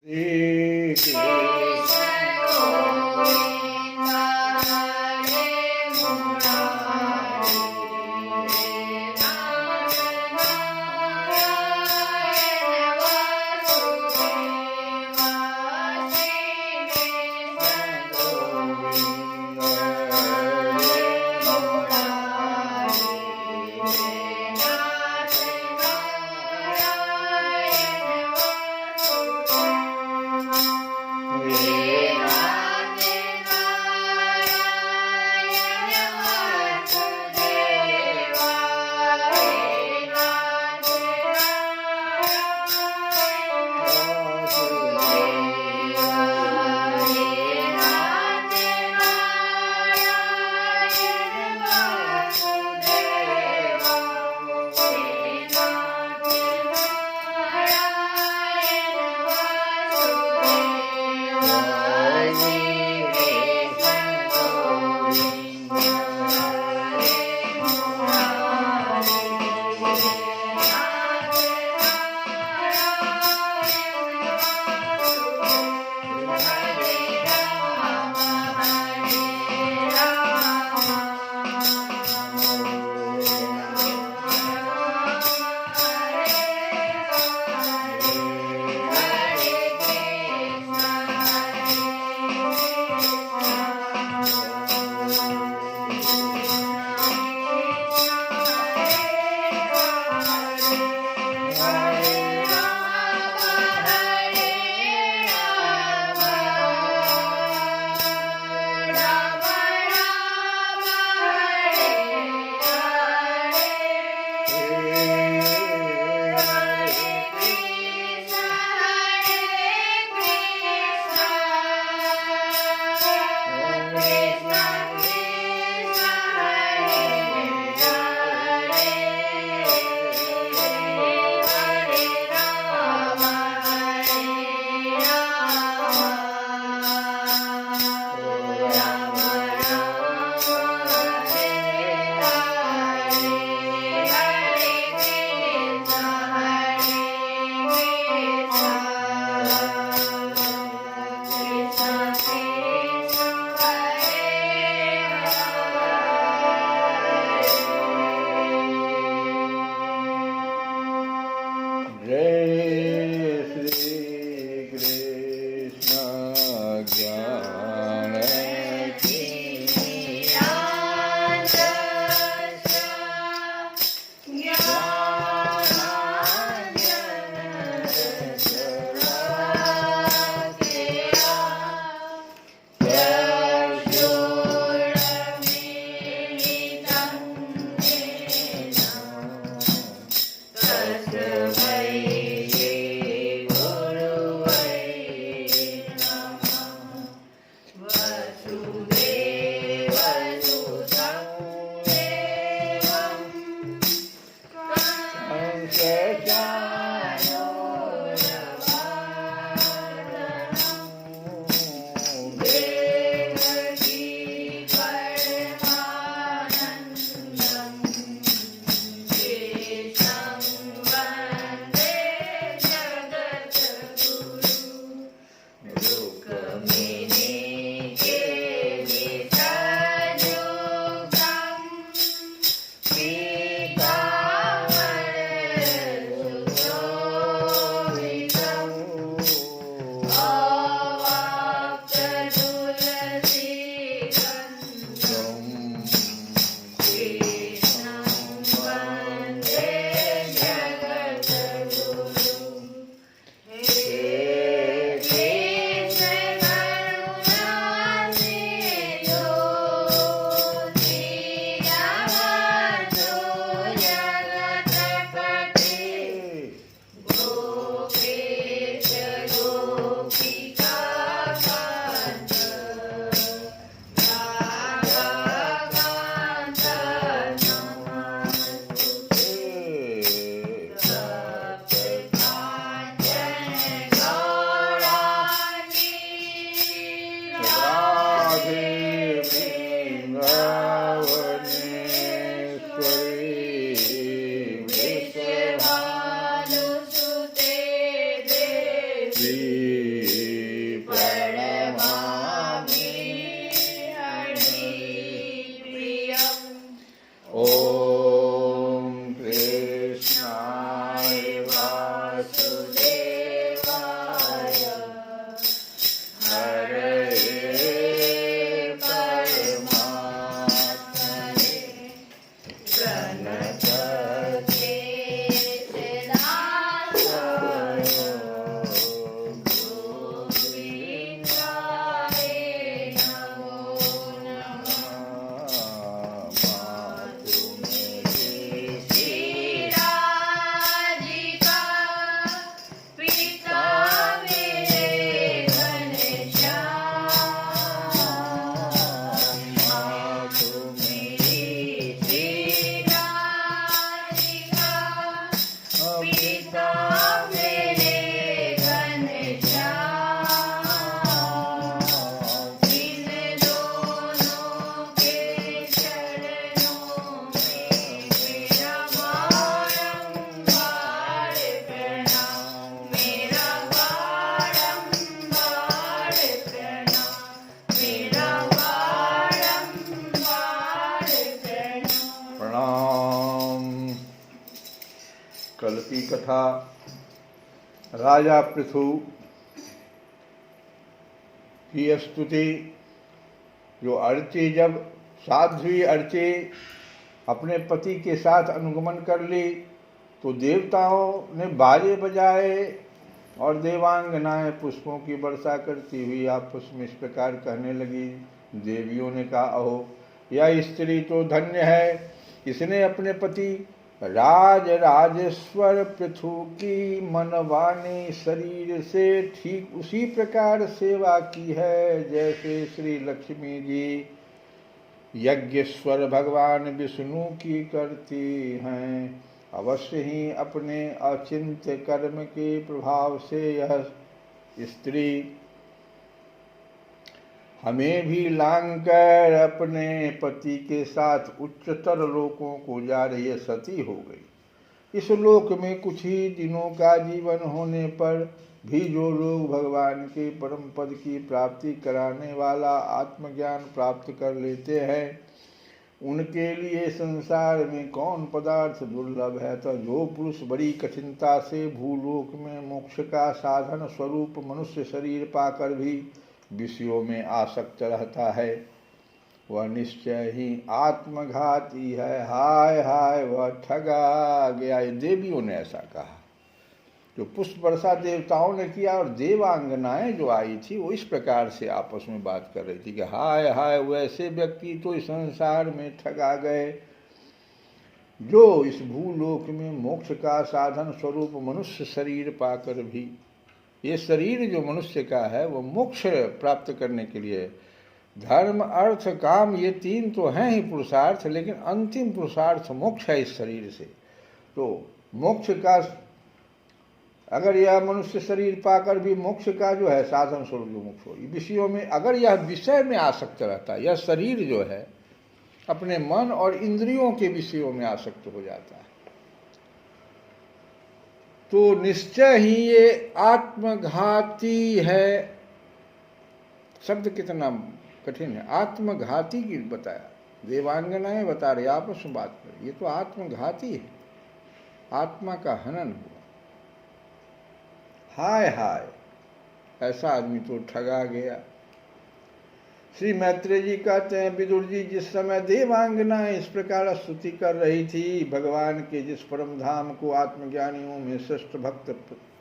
श्री कृष्ण कथा। राजा पृथु की स्तुति। जो अर्ची, जब साध्वी अर्ची अपने पति के साथ अनुगमन कर ली तो देवताओं ने बाजे बजाए और देवांगनाएं पुष्पों की वर्षा करती हुई आपस में इस प्रकार कहने लगी। देवियों ने कहा, अहो यह स्त्री तो धन्य है, इसने अपने पति राज राजेश्वर पृथु की मनवानी शरीर से ठीक उसी प्रकार सेवा की है जैसे श्री लक्ष्मी जी यज्ञेश्वर भगवान विष्णु की करती हैं। अवश्य ही अपने अचिंत्य कर्म के प्रभाव से यह स्त्री हमें भी लांघकर अपने पति के साथ उच्चतर लोकों को जा रही सती हो गई। इस लोक में कुछ ही दिनों का जीवन होने पर भी जो लोग भगवान के परम पद की प्राप्ति कराने वाला आत्मज्ञान प्राप्त कर लेते हैं, उनके लिए संसार में कौन पदार्थ दुर्लभ है। तो जो पुरुष बड़ी कठिनता से भूलोक में मोक्ष का साधन स्वरूप मनुष्य शरीर पाकर भी विषयों में आसक्त रहता है, वह निश्चय ही आत्मघाती है। हाय हाय, वह ठगा गया। देवियों ने ऐसा कहा। जो पुष्प वर्षा देवताओं ने किया और देवांगनाएं जो आई थी वो इस प्रकार से आपस में बात कर रही थी कि हाय हाय, वैसे व्यक्ति तो इस संसार में ठगा गए जो इस भूलोक में मोक्ष का साधन स्वरूप मनुष्य शरीर पाकर भी, ये शरीर जो मनुष्य का है वो मोक्ष प्राप्त करने के लिए, धर्म अर्थ काम ये तीन तो हैं ही पुरुषार्थ, लेकिन अंतिम पुरुषार्थ मोक्ष है इस शरीर से। तो मोक्ष का, अगर यह मनुष्य शरीर पाकर भी मोक्ष का जो है साधन स्वरूप जो मोक्ष हो, विषयों में अगर यह विषय में आसक्त रहता है, यह शरीर जो है अपने मन और इंद्रियों के विषयों में आसक्त हो जाता है, तो निश्चय ही ये आत्मघाती है। शब्द कितना कठिन है, आत्मघाती की बताया। देवांगनाएं बता रहे आपस में बात कर, ये तो आत्मघाती है, आत्मा का हनन हुआ। हाय हाय, ऐसा आदमी तो ठगा गया। श्री मैत्रेय जी कहते हैं, विदुर जी जिस समय देवांगनाएं इस प्रकार स्तुति कर रही थी भगवान के जिस परम धाम को आत्मज्ञानियों में श्रेष्ठ भक्त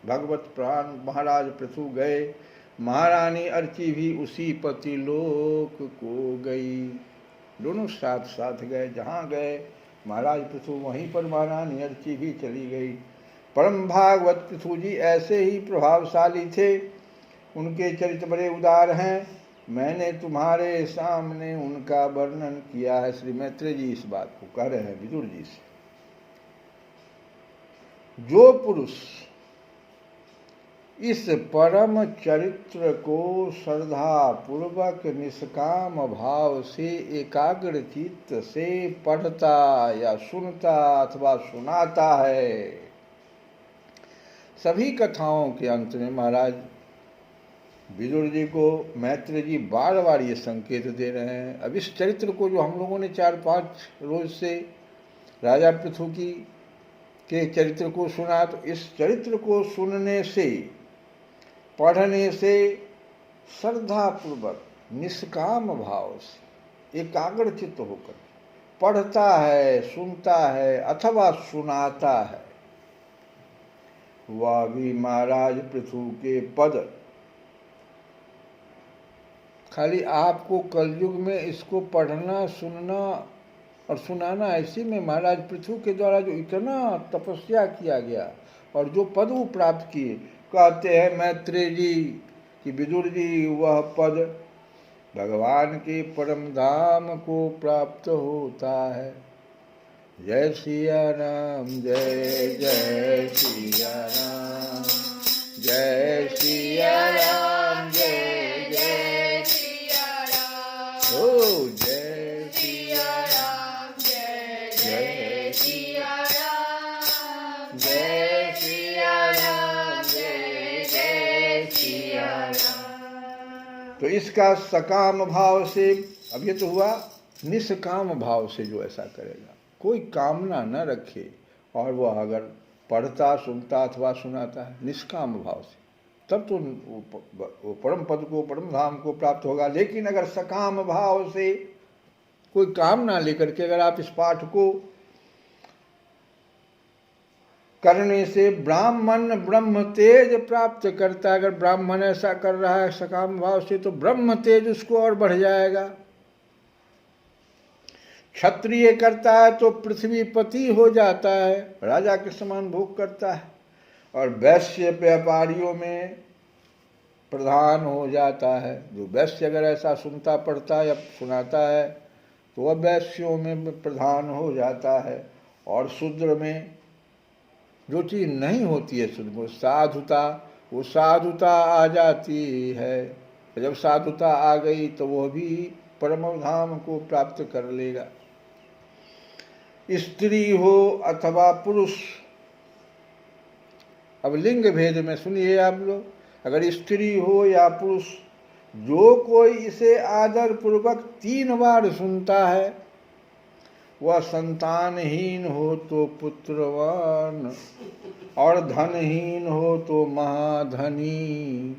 भगवत प्राण महाराज पृथु गए, महारानी अर्ची भी उसी पतिलोक को गई। दोनों साथ साथ गए, जहाँ गए महाराज पृथु वहीं पर महारानी अर्ची भी चली गई। परम भागवत पृथु जी ऐसे ही प्रभावशाली थे, उनके चरित्र बड़े उदार हैं। मैंने तुम्हारे सामने उनका वर्णन किया है। श्री मैत्रेय जी इस बात को कह रहे हैं विदुर जी से। जो पुरुष इस परम चरित्र को श्रद्धा पूर्वक निष्काम भाव से एकाग्र चित्त से पढ़ता या सुनता अथवा सुनाता है, सभी कथाओं के अंत में महाराज विदुर जी को मैत्रेय जी बार बार ये संकेत दे रहे हैं। अब इस चरित्र को जो हम लोगों ने 4-5 रोज से राजा पृथु की के चरित्र को सुना, तो इस चरित्र को सुनने से, पढ़ने से श्रद्धा पूर्वक निष्काम भाव से एकाग्र चित्त होकर पढ़ता है, सुनता है अथवा सुनाता है, वह भी महाराज पृथु के पद, खाली आपको कलयुग में इसको पढ़ना, सुनना और सुनाना, ऐसे में महाराज पृथु के द्वारा जो इतना तपस्या किया गया और जो पद वो प्राप्त किए, कहते हैं मैत्रेय जी कि विदुर जी वह पद भगवान के परम धाम को प्राप्त होता है। जय सिया राम, जय जय सिया राम, जय सिया राम, जय जय सिया राम, ओ जय सिया राम, जय जय सिया राम, जय सिया राम, जय जय सिया राम। तो इसका सकाम भाव से, अब ये तो हुआ निष्काम भाव से जो ऐसा करेगा, कोई कामना न रखे और वह अगर पढ़ता सुनता अथवा सुनाता है निष्काम भाव से, तब तो वो परम पद को, परम धाम को प्राप्त होगा। लेकिन अगर सकाम भाव से कोई काम ना लेकर के अगर आप इस पाठ को करने से ब्राह्मण ब्रह्म तेज प्राप्त करता है, अगर ब्राह्मण ऐसा कर रहा है सकाम भाव से, तो ब्रह्म तेज उसको और बढ़ जाएगा। क्षत्रिय करता है तो पृथ्वीपति हो जाता है, राजा के समान भोग करता है, और वैश्य व्यापारियों में प्रधान हो जाता है। जो वैश्य अगर ऐसा सुनता पढ़ता या सुनाता है तो वह वैश्यों में प्रधान हो जाता है। और शूद्र में जो चीज़ नहीं होती है शूद्र में साधुता, वो साधुता आ जाती है। जब साधुता आ गई तो वह भी परम धाम को प्राप्त कर लेगा। स्त्री हो अथवा पुरुष, अब लिंग भेद में सुनिए आप लोग, अगर स्त्री हो या पुरुष, जो कोई इसे आदर पूर्वक 3 बार सुनता है वह संतानहीन हो तो पुत्रवान, और धनहीन हो तो महाधनी,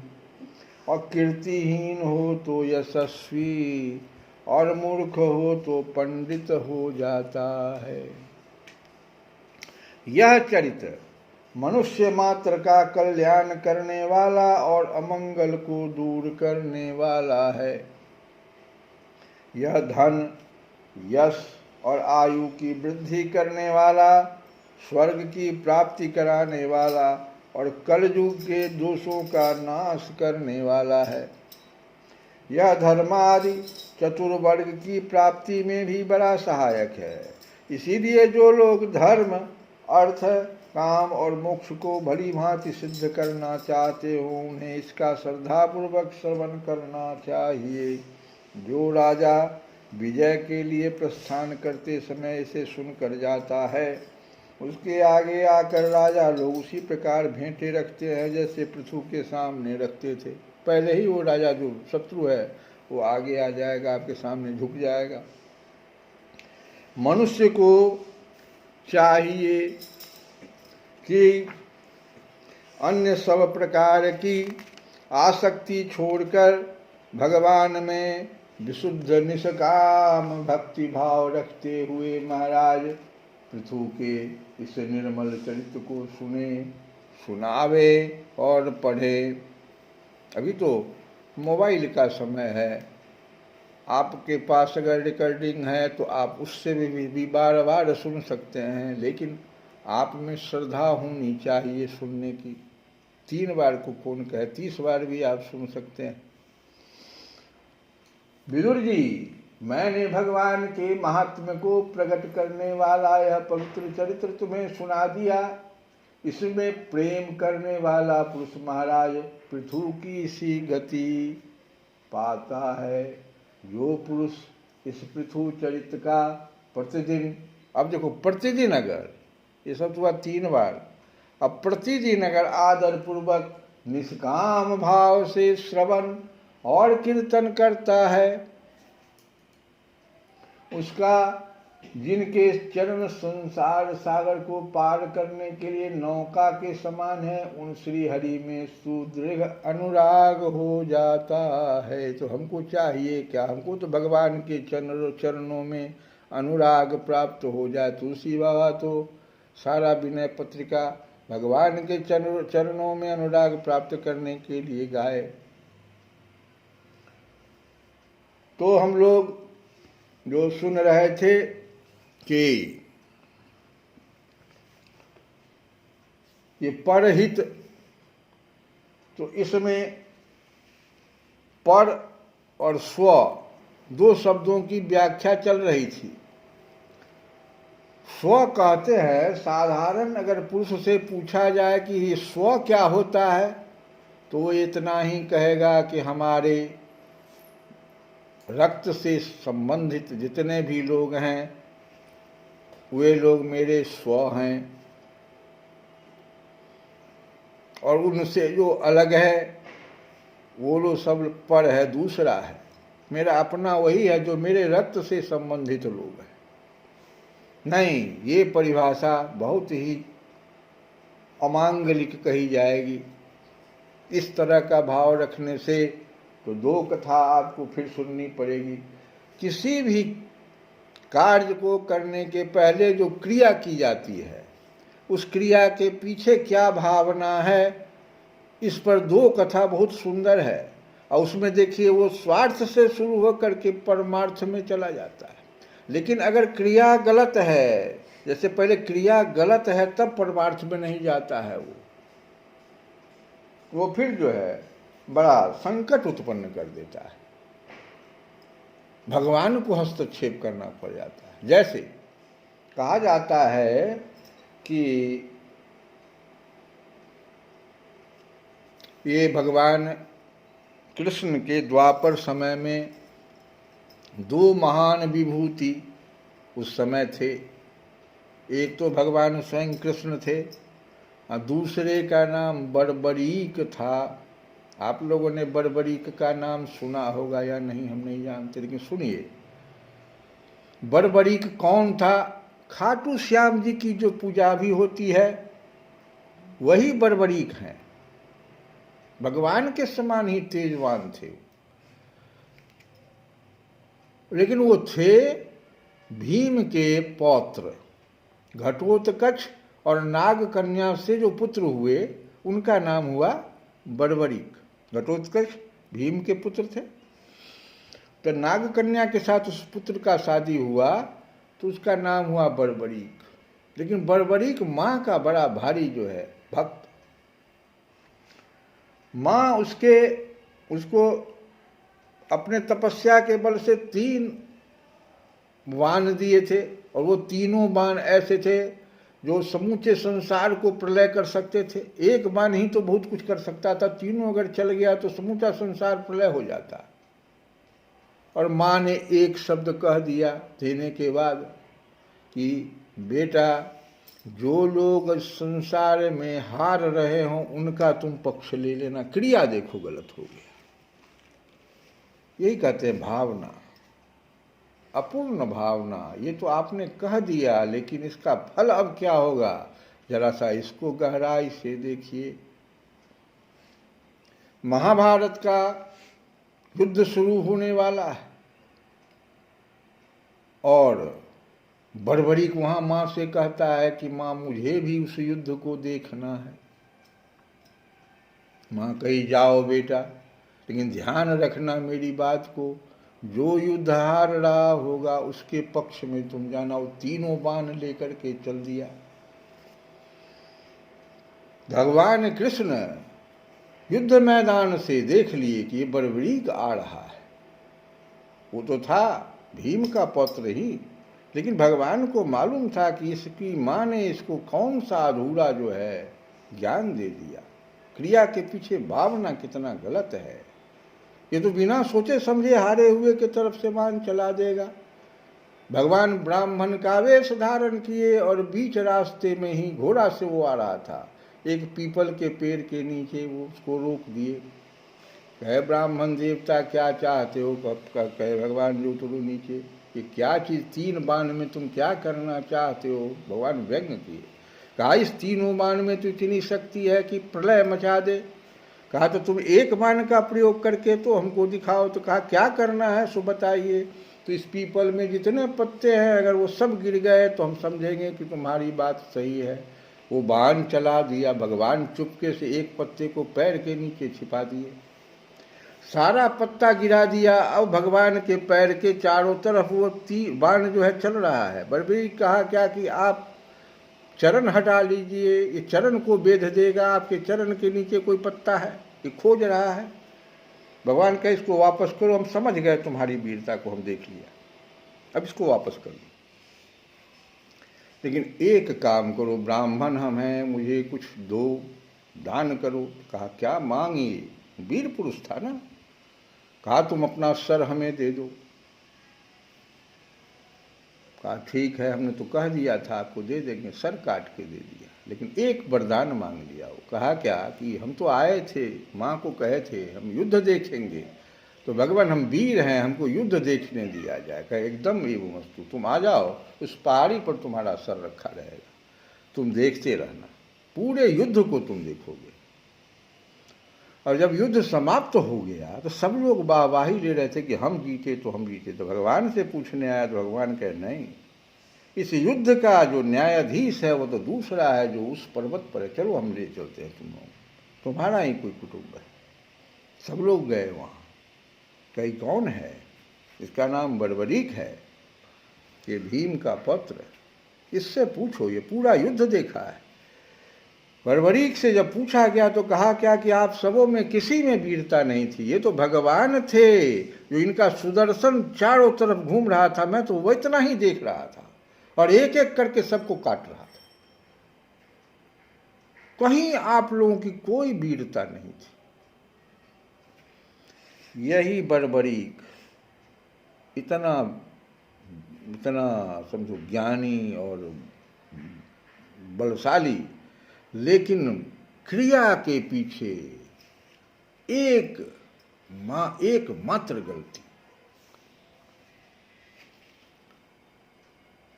और कीर्तिहीन हो तो यशस्वी, और मूर्ख हो तो पंडित हो जाता है। यह चरित्र मनुष्य मात्र का कल्याण करने वाला और अमंगल को दूर करने वाला है। यह धन, यश और आयु की वृद्धि करने वाला, स्वर्ग की प्राप्ति कराने वाला और कलयुग के दोषों का नाश करने वाला है। यह धर्मादि चतुर्वर्ग की प्राप्ति में भी बड़ा सहायक है। इसीलिए जो लोग धर्म, अर्थ, काम और मोक्ष को भली भांति सिद्ध करना चाहते हो उन्हें इसका श्रद्धापूर्वक श्रवण करना चाहिए। जो राजा विजय के लिए प्रस्थान करते समय इसे सुनकर जाता है, उसके आगे आकर राजा लोग उसी प्रकार भेंटे रखते हैं जैसे पृथु के सामने रखते थे। पहले ही वो राजा जो शत्रु है वो आगे आ जाएगा, आपके सामने झुक जाएगा। मनुष्य को चाहिए कि अन्य सब प्रकार की आसक्ति छोड़कर भगवान में विशुद्ध निष्काम भक्ति भाव रखते हुए महाराज पृथु के इस निर्मल चरित्र को सुने, सुनावे और पढ़े। अभी तो मोबाइल का समय है, आपके पास अगर रिकॉर्डिंग है तो आप उससे भी बार बार सुन सकते हैं, लेकिन आप में श्रद्धा होनी चाहिए सुनने की। 3 बार को कौन कहे, 30 बार भी आप सुन सकते हैं। विदुर जी, मैंने भगवान के महात्म्य को प्रकट करने वाला यह पवित्र चरित्र तुम्हें सुना दिया। इसमें प्रेम करने वाला पुरुष महाराज पृथु की सी गति पाता है। जो पुरुष इस पृथु चरित्र का प्रतिदिन, अब देखो प्रतिदिन अगर, ये सब तो हुआ 3 बार, अब प्रतिदिन अगर आदर पूर्वक निष्काम भाव से श्रवण और कीर्तन करता है, उसका जिनके चरण संसार सागर को पार करने के लिए नौका के समान है, उन श्री हरि में सुदृढ़ अनुराग हो जाता है। तो हमको चाहिए क्या, हमको तो भगवान के चरणों में अनुराग प्राप्त हो जाए। तुलसी बाबा तो सारा विनय पत्रिका भगवान के चरणों में अनुराग प्राप्त करने के लिए गाए। तो हम लोग जो सुन रहे थे कि ये परहित, तो इसमें पर और स्व 2 शब्दों की व्याख्या चल रही थी। स्व कहते हैं, साधारण अगर पुरुष से पूछा जाए कि ये स्व क्या होता है तो वो इतना ही कहेगा कि हमारे रक्त से संबंधित जितने भी लोग हैं वे लोग मेरे स्व हैं, और उनसे जो अलग है वो लोग सब पर है, दूसरा है। मेरा अपना वही है जो मेरे रक्त से संबंधित लोग हैं। नहीं, ये परिभाषा बहुत ही अमांगलिक कही जाएगी। इस तरह का भाव रखने से तो दो कथा आपको फिर सुननी पड़ेगी। किसी भी कार्य को करने के पहले जो क्रिया की जाती है, उस क्रिया के पीछे क्या भावना है, इस पर दो कथा बहुत सुंदर है। और उसमें देखिए वो स्वार्थ से शुरू होकर के परमार्थ में चला जाता है। लेकिन अगर क्रिया गलत है, जैसे पहले क्रिया गलत है तब परमार्थ में नहीं जाता है, वो फिर जो है बड़ा संकट उत्पन्न कर देता है, भगवान को हस्तक्षेप करना पड़ जाता है। जैसे कहा जाता है कि ये भगवान कृष्ण के द्वापर समय में दो महान विभूति उस समय थे। एक तो भगवान स्वयं कृष्ण थे और दूसरे का नाम बर्बरीक था। आप लोगों ने बर्बरीक का नाम सुना होगा या नहीं हम नहीं जानते, लेकिन सुनिए। बर्बरीक कौन था? खाटू श्याम जी की जो पूजा भी होती है वही बर्बरीक हैं। भगवान के समान ही तेजवान थे, लेकिन वो थे भीम के पौत्र। घटोत्कच और नाग कन्या से जो पुत्र हुए उनका नाम हुआ बर्बरीक। घटोत्कच भीम के पुत्र थे, तो नाग कन्या के साथ उस पुत्र का शादी हुआ तो उसका नाम हुआ बर्बरीक। लेकिन बर्बरीक माँ का बड़ा भारी जो है भक्त। माँ उसको अपने तपस्या के बल से 3 बाण दिए थे, और वो तीनों बाण ऐसे थे जो समूचे संसार को प्रलय कर सकते थे। एक बाण ही तो बहुत कुछ कर सकता था, तीनों अगर चल गया तो समूचा संसार प्रलय हो जाता। और माँ ने एक शब्द कह दिया देने के बाद कि बेटा, जो लोग संसार में हार रहे हों उनका तुम पक्ष ले लेना। क्रिया देखो गलत हो गया। यही कहते हैं भावना, अपूर्ण भावना। ये तो आपने कह दिया, लेकिन इसका फल अब क्या होगा, जरा सा इसको गहराई से देखिए। महाभारत का युद्ध शुरू होने वाला है और बर्बरीक वहां मां से कहता है कि मां मुझे भी उस युद्ध को देखना है। मां कही जाओ बेटा, लेकिन ध्यान रखना मेरी बात को, जो युद्ध हार रहा होगा उसके पक्ष में तुम जाना। वो तीनों बाण लेकर के चल दिया। भगवान कृष्ण युद्ध मैदान से देख लिए कि ये बर्बरीक आ रहा है। वो तो था भीम का पौत्र ही, लेकिन भगवान को मालूम था कि इसकी माँ ने इसको कौन सा अधूरा जो है ज्ञान दे दिया। क्रिया के पीछे भावना कितना गलत है। ये तो बिना सोचे समझे हारे हुए की तरफ से मान चला देगा। भगवान ब्राह्मण का वेश धारण किए और बीच रास्ते में ही घोड़ा से वो आ रहा था। एक पीपल के पेड़ के नीचे वो उसको रोक दिए। कहे ब्राह्मण देवता क्या चाहते हो? कहे भगवान जो उतरो नीचे। कि क्या चीज़ 3 बाण में तुम क्या करना चाहते हो? भगवान व्यंग किए। कहा इस तीनों बाण में तो इतनी शक्ति है कि प्रलय मचा दे। कहा तो तुम एक बाण का प्रयोग करके तो हमको दिखाओ। तो कहा क्या करना है सो बताइए। तो इस पीपल में जितने पत्ते हैं अगर वो सब गिर गए तो हम समझेंगे कि तुम्हारी बात सही है। वो बाण चला दिया। भगवान चुपके से एक पत्ते को पैर के नीचे छिपा दिए, सारा पत्ता गिरा दिया। अब भगवान के पैर के चारों तरफ वो बाण जो है चल रहा है। बर्बरीक कहा क्या कि आप चरण हटा लीजिए, ये चरण को बेध देगा। आपके चरण के नीचे कोई पत्ता है, ये खोज रहा है। भगवान कहे इसको वापस करो, हम समझ गए तुम्हारी वीरता को, हम देख लिया, अब इसको वापस करो। लेकिन एक काम करो, ब्राह्मण हम हैं, मुझे कुछ दो, दान करो। कहा क्या मांगिए? वीर पुरुष था ना। कहा तुम अपना सर हमें दे दो। कहा ठीक है, हमने तो कह दिया था आपको दे देंगे। सर काट के दे दिया, लेकिन एक वरदान मांग लिया। वो कहा क्या कि हम तो आए थे, माँ को कहे थे हम युद्ध देखेंगे, तो भगवान हम वीर हैं, हमको युद्ध देखने दिया जाए। कहे एकदम एवं वस्तु, तुम आ जाओ, उस पहाड़ी पर तुम्हारा सर रखा रहेगा, तुम देखते रहना। पूरे युद्ध को तुम देखोगे। और जब युद्ध समाप्त हो गया तो सब लोग वाहवाही ले रहे थे कि हम जीते तो हम जीते। तो भगवान से पूछने आया तो भगवान कहे नहीं, इस युद्ध का जो न्यायाधीश है वो तो दूसरा है जो उस पर्वत पर है, चलो हम ले चलते हैं तुम लोग, तुम्हारा ही कोई कुटुंब है। सब लोग गए वहाँ। कई कौन है? इसका नाम बर्बरीक है, ये भीम का पत्र, इससे पूछो, ये पूरा युद्ध देखा है। बर्बरीक से जब पूछा गया तो कहा क्या कि आप सबों में किसी में वीरता नहीं थी, ये तो भगवान थे जो इनका सुदर्शन चारों तरफ घूम रहा था, मैं तो वो इतना ही देख रहा था और एक एक करके सबको काट रहा था, कहीं आप लोगों की कोई वीरता नहीं थी। यही बर्बरीक इतना इतना समझो ज्ञानी और बलशाली, लेकिन क्रिया के पीछे एक मात्र गलती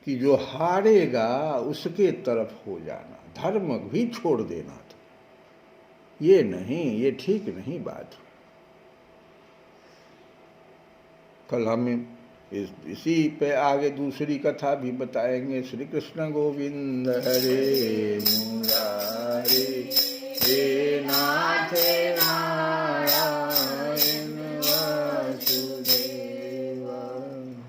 कि जो हारेगा उसके तरफ हो जाना, धर्म भी छोड़ देना था। ये नहीं, ये ठीक नहीं बात। कल हम इसी पे आगे दूसरी कथा भी बताएंगे। श्री कृष्ण गोविंद हरे मुरारे, हे नाथ नारायण।